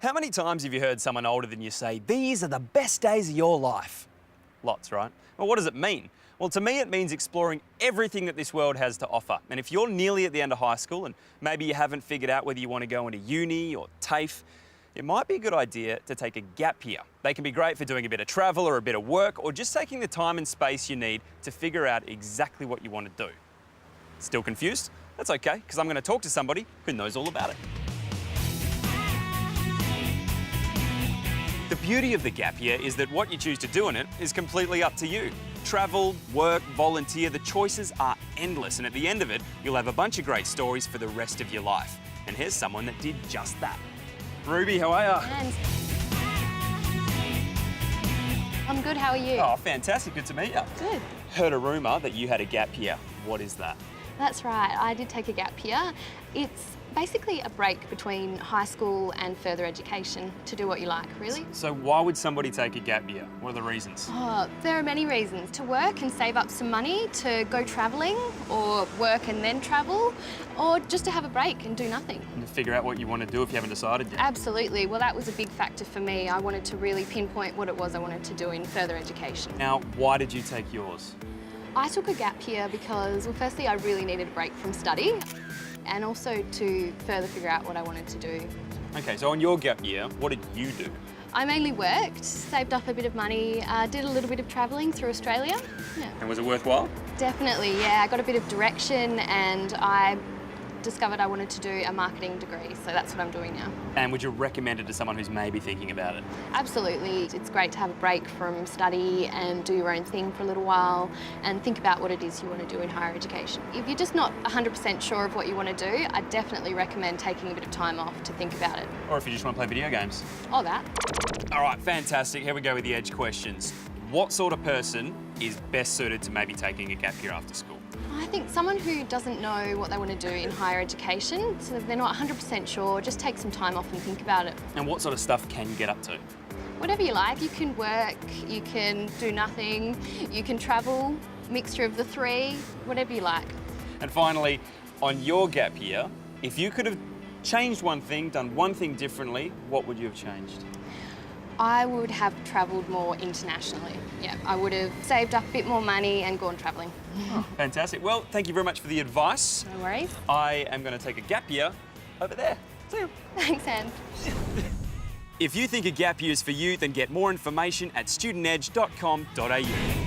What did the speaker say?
How many times have you heard someone older than you say, these are the best days of your life? Lots, right? Well, what does it mean? Well, to me, it means exploring everything that this world has to offer. And if you're nearly at the end of high school and maybe you haven't figured out whether you want to go into uni or TAFE, it might be a good idea to take a gap year. They can be great for doing a bit of travel or a bit of work, or just taking the time and space you need to figure out exactly what you want to do. Still confused? That's okay, because I'm going to talk to somebody who knows all about it. The beauty of the gap year is that what you choose to do in it is completely up to you. Travel, work, volunteer, the choices are endless, and at the end of it, you'll have a bunch of great stories for the rest of your life. And here's someone that did just that. Ruby, how are you? And I'm good, how are you? Oh, fantastic, good to meet you. Good. Heard a rumour that you had a gap year. What is that? That's right, I did take a gap year. It's basically a break between high school and further education to do what you like, really. So why would somebody take a gap year? What are the reasons? Oh, there are many reasons. To work and save up some money, to go travelling, or work and then travel, or just to have a break and do nothing. And to figure out what you want to do if you haven't decided yet. Absolutely. Well, that was a big factor for me. I wanted to really pinpoint what it was I wanted to do in further education. Now, why did you take yours? I took a gap year because, well, firstly, I really needed a break from study and also to further figure out what I wanted to do. Okay, so on your gap year, what did you do? I mainly worked, saved up a bit of money, did a little bit of travelling through Australia. Yeah. And was it worthwhile? Definitely, yeah. I got a bit of direction and I discovered I wanted to do a marketing degree, so that's what I'm doing now. And would you recommend it to someone who's maybe thinking about it? Absolutely. It's great to have a break from study and do your own thing for a little while and think about what it is you want to do in higher education. If you're just not 100% sure of what you want to do, I definitely recommend taking a bit of time off to think about it. Or if you just want to play video games. Or that. All right, fantastic. Here we go with the edge questions. What sort of person is best suited to maybe taking a gap year after school? I think someone who doesn't know what they want to do in higher education, so they're not 100% sure, just take some time off and think about it. And what sort of stuff can you get up to? Whatever you like. You can work, you can do nothing, you can travel, mixture of the three, whatever you like. And finally, on your gap year, if you could have changed one thing, done one thing differently, what would you have changed? I would have travelled more internationally. Yeah, I would have saved up a bit more money and gone travelling. Oh, fantastic. Well, thank you very much for the advice. No worries. I am going to take a gap year over there. See you. Thanks, Anne. If you think a gap year is for you, then get more information at studentedge.com.au.